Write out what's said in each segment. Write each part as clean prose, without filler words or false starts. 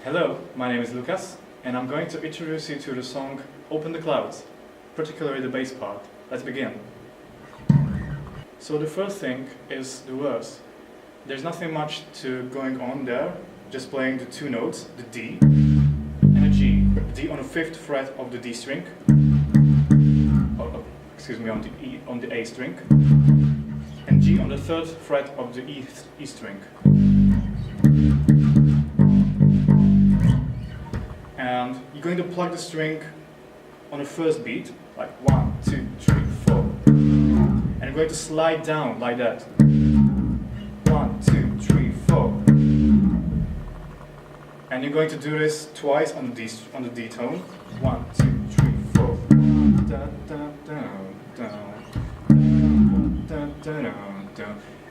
Hello, my name is Lukáš, and I'm going to introduce you to the song Open the Clouds, particularly the bass part. Let's begin. So the first thing is the verse. There's nothing much going on there, just playing the two notes, the D and a G. D on the 5th fret of the D string, on the A string, and G on the 3rd fret of the E string. And you're going to plug the string on the first beat, like 1, 2, 3, 4. And you're going to slide down like that. 1, 2, 3, 4. And you're going to do this twice on the D tone. 1, 2, 3, 4.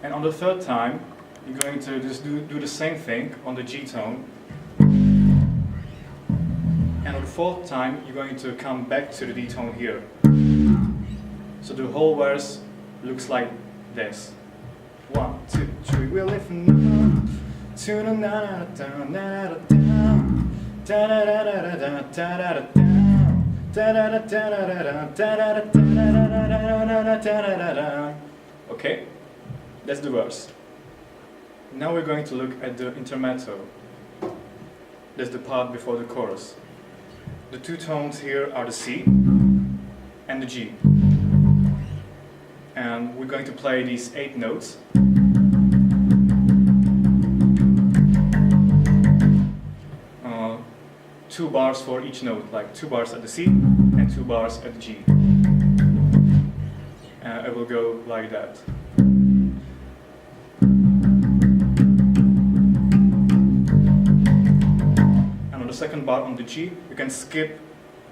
And on the third time, you're going to just do the same thing on the G tone. And on the fourth time, you're going to come back to the D tone here. So the whole verse looks like this. 1, 2, 3, we're lifting up to the na da da da da da da. Okay, that's the verse. Now we're going to look at the intermezzo. That's the part before the chorus. The two tones here are the C and the G. And we're going to play these 8 notes. 2 bars for each note, like 2 bars at the C and 2 bars at the G. It will go like that. And on the second bar on the G, you can skip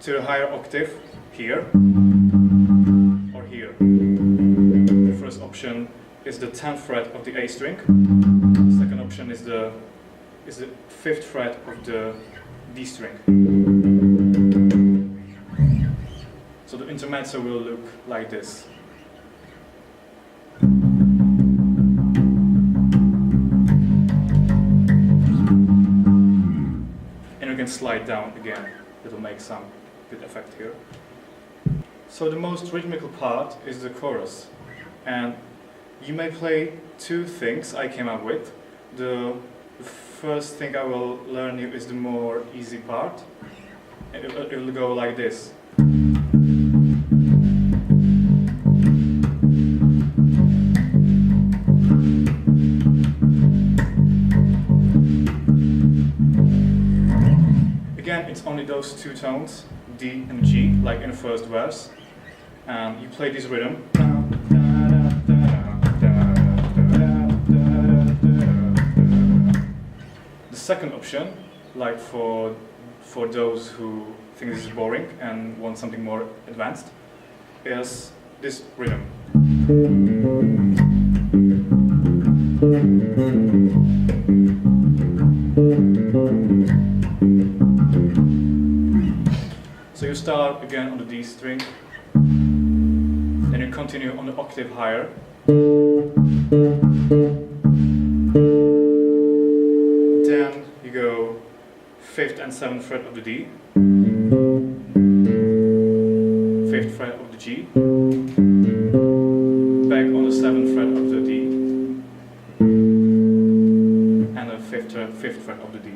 to the higher octave here or here. The first option is the 10th fret of the A string. The second option is the 5th fret of the D string. So the intermezzo will look like this. And you can slide down again. It'll make some good effect here. So the most rhythmical part is the chorus. And you may play 2 things I came up with. The first thing I will learn you is the more easy part. It will go like this. Again, it's only those 2 tones, D and G, like in the first verse. And you play this rhythm. The second option, like for those who think this is boring and want something more advanced, is this rhythm. So you start again on the D string, then you continue on the octave higher. Then you go 5th and 7th fret of the D, 5th fret of the G, back on the 7th fret of the D, and the 5th fret of the D.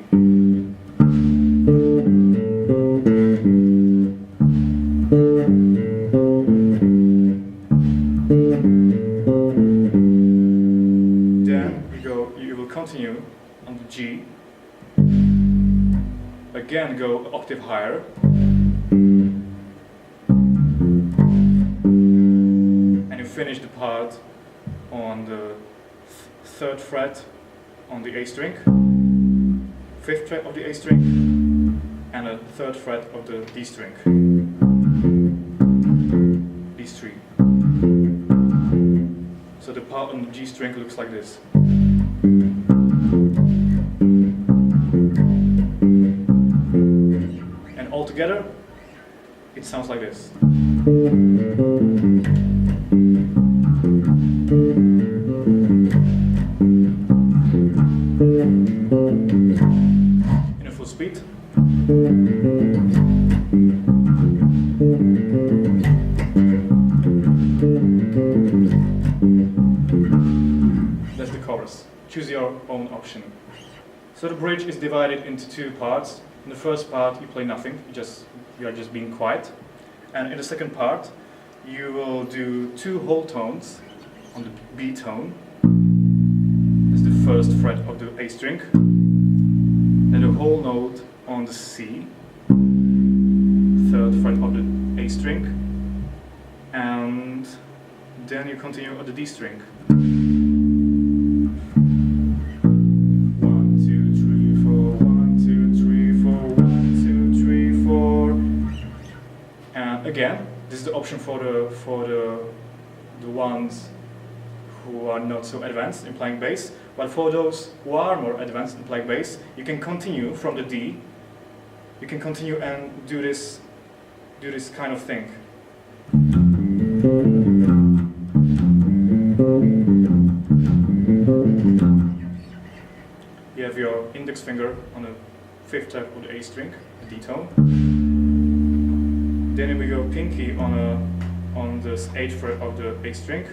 Continue on the G, again go an octave higher, and you finish the part on the 3rd fret on the A string, 5th fret of the A string, and the 3rd fret of the D string. These 3. So the part on the G string looks like this. And all together, it sounds like this. In a full speed. That's the chorus. Choose your own option. So the bridge is divided into 2 parts. In the first part you play nothing, you are just being quiet. And in the second part you will do 2 whole tones on the B tone. That's the 1st fret of the A string. Then a whole note on the C, 3rd fret of the A string. And then you continue on the D string. 1, 2, 3, 4, 1, 2, 3, 4, 1, 2, 3, 4. And again, this is the option for the ones who are not so advanced in playing bass. But for those who are more advanced in playing bass, you can continue from the D. You can continue and do this kind of thing. You have your index finger on the 5th fret of the A string, the D tone. Then we go pinky on the 8th fret of the A string.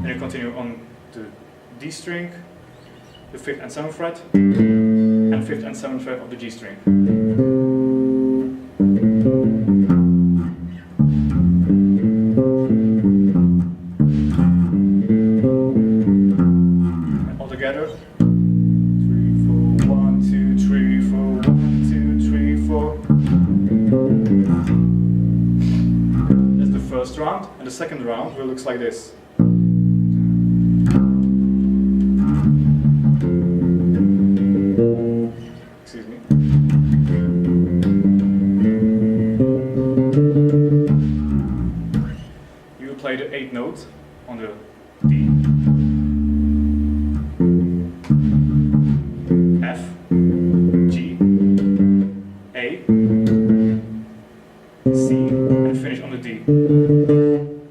And you continue on the D string, the 5th and 7th fret, and 5th and 7th fret of the G string. And all together, 3, 4, the second round will look like this. Excuse me. You will play the 8th note on the D, F, G, A, C, and finish on the D,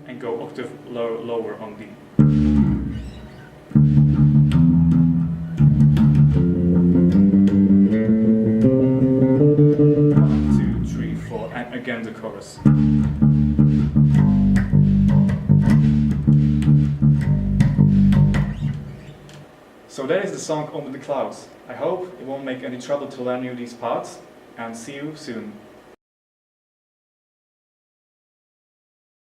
and go octave lower on D. 1, 2, 3, 4, and again the chorus. So that is the song Open the Clouds. I hope it won't make any trouble to learn you these parts, and see you soon.